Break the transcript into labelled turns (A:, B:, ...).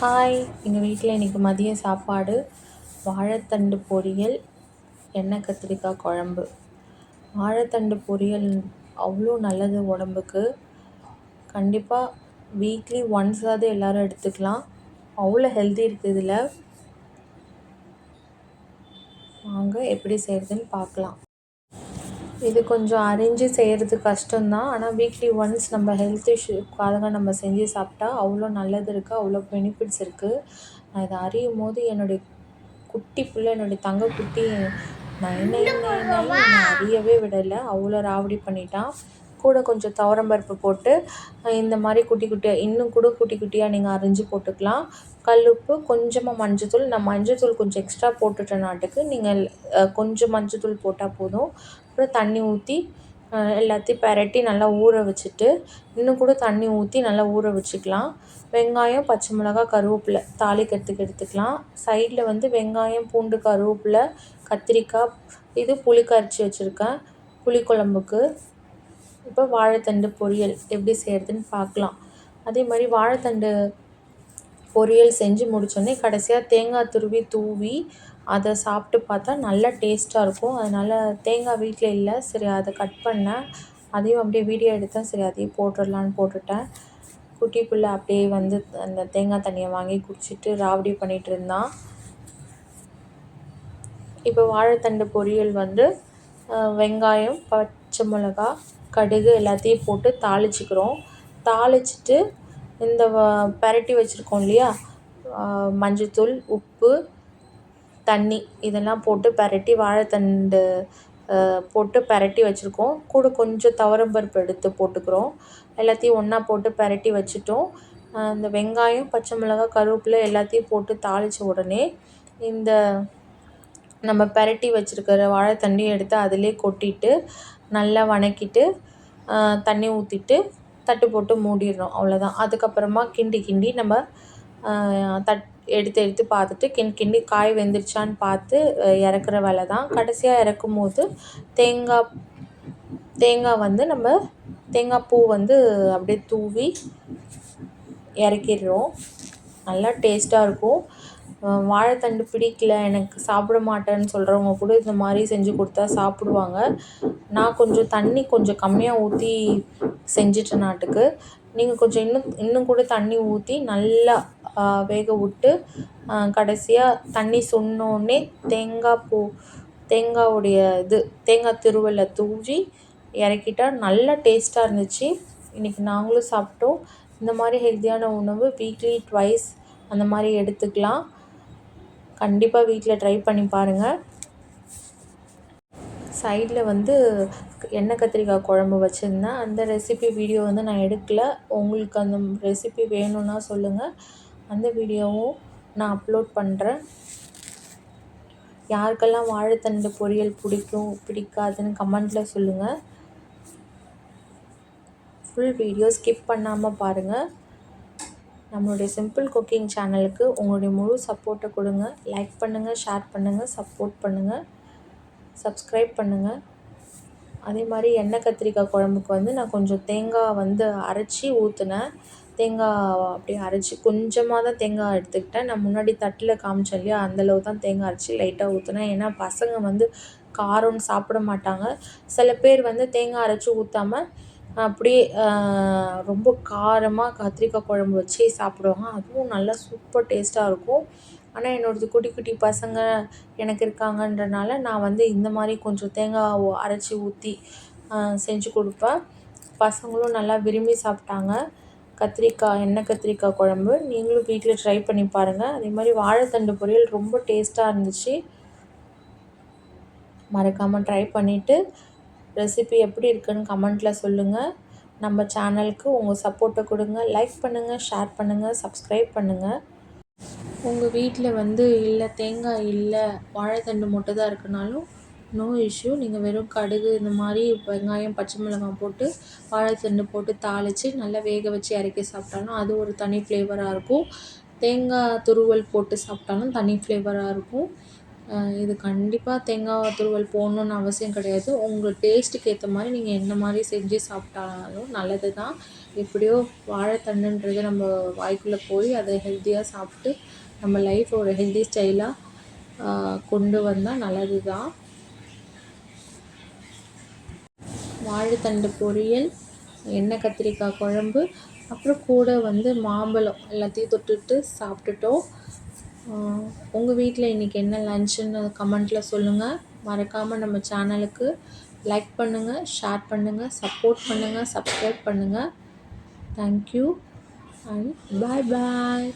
A: Hi! எங்கள் வீட்டில் இன்றைக்கி மதிய சாப்பாடு வாழைத்தண்டு பொரியல், எண்ணெய் கத்திரிக்காய் குழம்பு. வாழைத்தண்டு பொரியல் அவ்வளோ நல்லது உடம்புக்கு. கண்டிப்பாக வீக்லி ஒன்ஸாவது எல்லோரும் எடுத்துக்கலாம். அவ்வளோ ஹெல்தி இருக்குது இதில். வாங்க எப்படி செய்கிறதுன்னு பார்க்கலாம். இது கொஞ்சம் அரிஞ்சு செய்கிறது கஷ்டம்தான். ஆனால் வீக்லி ஒன்ஸ் நம்ம ஹெல்த் இஷ்யூக்காக நம்ம செஞ்சு சாப்பிட்டா அவ்வளோ நல்லது இருக்குது, அவ்வளோ பெனிஃபிட்ஸ் இருக்குது. நான் இதை அறியும் போது என்னுடைய குட்டி பிள்ளை, என்னுடைய தங்க குட்டி என்னை அறியவே விடலை. அவ்வளோ ராவடி பண்ணிட்டான். கூட கொஞ்சம் துவரம்பருப்பு போட்டு இந்த மாதிரி குட்டி குட்டியாக இன்னும் கூட குட்டி குட்டியாக நீங்கள் அரிஞ்சு போட்டுக்கலாம். கல்லுப்பு, கொஞ்சமாக மஞ்சத்தூள். நான் மஞ்சத்தூள் கொஞ்சம் எக்ஸ்ட்ரா போட்டுட்டேனாட்டுக்கு நீங்கள் கொஞ்சம் மஞ்சத்தூள் போட்டால் போதும். அப்புறம் தண்ணி ஊற்றி எல்லாத்தையும் பெரட்டி நல்லா ஊற வச்சுட்டு, இன்னும் கூட தண்ணி ஊற்றி நல்லா ஊற வச்சுக்கலாம். வெங்காயம், பச்சை மிளகாய், கருவேப்பிலை தாளிக்கிறதுக்கு எடுத்துக்கலாம். சைடில் வந்து வெங்காயம், பூண்டு, கருவேப்பிலை, கத்திரிக்காய், இது புளி கரைச்சி வச்சுருக்கேன் புளிக்குழம்புக்கு. இப்போ வாழைத்தண்டு பொரியல் எப்படி செய்கிறதுன்னு பார்க்கலாம். அதே மாதிரி வாழைத்தண்டு பொரியல் செஞ்சு முடித்தோடனே கடைசியாக தேங்காய் துருவி தூவி அதை சாப்பிட்டு பார்த்தா நல்லா டேஸ்ட்டாக இருக்கும். அதனால் தேங்காய் வீட்டில் இல்லை, சரி அதை கட் பண்ணேன். அதையும் அப்படியே வீடியோ எடுத்தேன், சரி அதையும் போட்டுடலான்னு போட்டுட்டேன். குட்டி பிள்ளை அப்படியே வந்து அந்த தேங்காய் தண்ணியை வாங்கி குடிச்சிட்டு ராவடி பண்ணிகிட்டு இருந்தான். இப்போ வாழைத்தண்டு பொரியல் வந்து வெங்காயம், பச்சை மிளகா, கடுகு எல்லாத்தையும் போட்டு தாளிச்சிக்கிறோம். தாளிச்சிட்டு இந்த பெரட்டி வச்சுருக்கோம் இல்லையா, மஞ்சத்தூள், உப்பு, தண்ணி இதெல்லாம் போட்டு பெரட்டி வாழைத்தண்டு போட்டு பெரட்டி வச்சுருக்கோம். கூட கொஞ்சம் துவரம்பருப்பு எடுத்து போட்டுக்கிறோம். எல்லாத்தையும் ஒன்றா போட்டு பெரட்டி வச்சுட்டோம். இந்த வெங்காயம், பச்சை மிளகாய், கருவேப்பிலை எல்லாத்தையும் போட்டு தாளித்த உடனே இந்த நம்ம பெரட்டி வச்சுருக்கிற வாழைத்தண்டையும் எடுத்து அதிலே கொட்டிட்டு நல்லா வதக்கிட்டு தண்ணி ஊற்றிட்டு தட்டு போட்டு மூடிடணும். அவ்வளோதான். அதுக்கப்புறமா கிண்டி கிண்டி நம்ம எடுத்து பார்த்துட்டு கிண்டி காய் வெந்துருச்சான்னு பார்த்து இறக்குற வேலை தான். கடைசியாக இறக்கும் போது தேங்காய் வந்து நம்ம தேங்காய் பூ வந்து அப்படியே தூவி இறக்கிடுறோம். நல்லா டேஸ்ட்டாக இருக்கும். வாழைத்தண்டு பிடிக்கல, எனக்கு சாப்பிட மாட்டேன்னு சொல்கிறவங்க கூட இந்த மாதிரி செஞ்சு கொடுத்தா சாப்பிடுவாங்க. நான் கொஞ்சம் தண்ணி கொஞ்சம் கம்மியாக ஊற்றி செஞ்சிட்டேனாட்டுக்கு. நீங்கள் கொஞ்சம் இன்னும் கூட தண்ணி ஊற்றி நல்லா வேக விட்டு கடைசியாக தண்ணி சொன்னோடனே தேங்காவுடைய தேங்காய் திருவலை தூவி இறக்கிட்டால் நல்லா டேஸ்ட்டாக இருந்துச்சு. இன்றைக்கி நாங்களும் சாப்பிட்டோம். இந்த மாதிரி ஹெல்த்தியான உணவு வீக்லி ட்வைஸ் அந்த மாதிரி எடுத்துக்கலாம். கண்டிப்பாக வீட்டில் ட்ரை பண்ணி பாருங்கள். சைடில் வந்து எண்ணெய் கத்திரிக்காய் குழம்பு வச்சுருந்தேன். அந்த ரெசிபி வீடியோ வந்து நான் எடுக்கலை. உங்களுக்கு அந்த ரெசிபி வேணும்னா சொல்லுங்கள், அந்த வீடியோவும் நான் அப்லோட் பண்ணுறேன். யாருக்கெல்லாம் வாழைத்தண்டு பொரியல் பிடிக்கும் பிடிக்காதுன்னு கமெண்ட்டில் சொல்லுங்கள். ஃபுல் வீடியோ ஸ்கிப் பண்ணாமல் பாருங்கள். நம்மளுடைய சிம்பிள் குக்கிங் சேனலுக்கு உங்களுடைய முழு சப்போர்ட்டை கொடுங்க. லைக் பண்ணுங்கள், ஷேர் பண்ணுங்கள், சப்போர்ட் பண்ணுங்கள், சப்ஸ்கிரைப் பண்ணுங்கள். அதே மாதிரி எண்ணெய் கத்திரிக்காய் குழம்புக்கு வந்து நான் கொஞ்சம் தேங்காய் வந்து அரைச்சி ஊற்றினேன். தேங்காய் அப்படியே அரைச்சி கொஞ்சமாக தான் தேங்காய் எடுத்துக்கிட்டேன். நான் முன்னாடி தட்டில் காமிச்சேன் இல்லையா, அந்தளவு தான் தேங்காய் அரைச்சி லைட்டாக ஊற்றினேன். ஏன்னா பசங்க வந்து காரம்னு சாப்பிட மாட்டாங்க. சில பேர் வந்து தேங்காய் அரைச்சி ஊற்றாமல் அப்படியே ரொம்ப காரமாக கத்திரிக்காய் குழம்பு வச்சு சாப்பிடுவாங்க. அதுவும் நல்லா சூப்பர் டேஸ்ட்டாக இருக்கும். ஆனால் என்னோடது குட்டி குட்டி பசங்க எனக்கு இருக்காங்கன்றனால நான் வந்து இந்த மாதிரி கொஞ்சம் தேங்காய் அரைச்சி ஊற்றி செஞ்சு கொடுப்பேன். பசங்களும் நல்லா விரும்பி சாப்பிட்டாங்க. எண்ணெய் கத்திரிக்காய் குழம்பு நீங்களும் வீட்டில் ட்ரை பண்ணி பாருங்கள். அதே மாதிரி வாழைத்தண்டு பொரியல் ரொம்ப டேஸ்ட்டாக இருந்துச்சு. மறக்காமல் ட்ரை பண்ணிவிட்டு ரெசிபி எப்படி இருக்குன்னு கமெண்ட்டில் சொல்லுங்கள். நம்ம சேனலுக்கு உங்கள் சப்போர்ட்டை கொடுங்க. லைக் பண்ணுங்கள், ஷேர் பண்ணுங்கள், சப்ஸ்கிரைப் பண்ணுங்கள். உங்கள் வீட்டில் வந்து இல்லை தேங்காய் இல்லை, வாழைத்தண்டு மட்டும் தான் இருக்குனாலும் நோ இஷ்யூ. நீங்கள் வெறும் கடுகு இந்த மாதிரி வெங்காயம், பச்சை மிளகாய் போட்டு வாழைத்தண்டு போட்டு தாளித்து நல்லா வேக வச்சு இறக்கி சாப்பிட்டாலும் அது ஒரு தனி ஃப்ளேவராக இருக்கும். தேங்காய் துருவல் போட்டு சாப்பிட்டாலும் தனி ஃப்ளேவராக இருக்கும். இது கண்டிப்பாக தேங்காய் துருவல் போடணுன்னு அவசியம் கிடையாது. உங்கள் டேஸ்ட்டுக்கு ஏற்ற மாதிரி நீங்கள் என்ன மாதிரி செஞ்சு சாப்பிட்டாலும் நல்லது தான். எப்படியோ வாழைத்தண்டுன்றது நம்ம வாய்க்குள்ளே போய் அதை ஹெல்த்தியாக சாப்பிட்டு நம்ம லைஃப் ஒரு ஹெல்த்தி ஸ்டைலாக கொண்டு வந்தால் நல்லது தான். வாழைத்தண்டு பொரியல், எண்ணெய் கத்திரிக்காய் குழம்பு, அப்புறம் கூட மாம்பழம் எல்லாத்தையும் தொட்டுட்டு சாப்பிட்டுட்டோம். உங்கள் வீட்டில் இன்றைக்கி என்ன லன்ச்சுன்னு கமெண்ட்டில் சொல்லுங்கள். மறக்காமல் நம்ம சேனலுக்கு லைக் பண்ணுங்கள், ஷேர் பண்ணுங்கள், சப்போர்ட் பண்ணுங்கள், சப்ஸ்கிரைப் பண்ணுங்கள். Thank you and bye bye.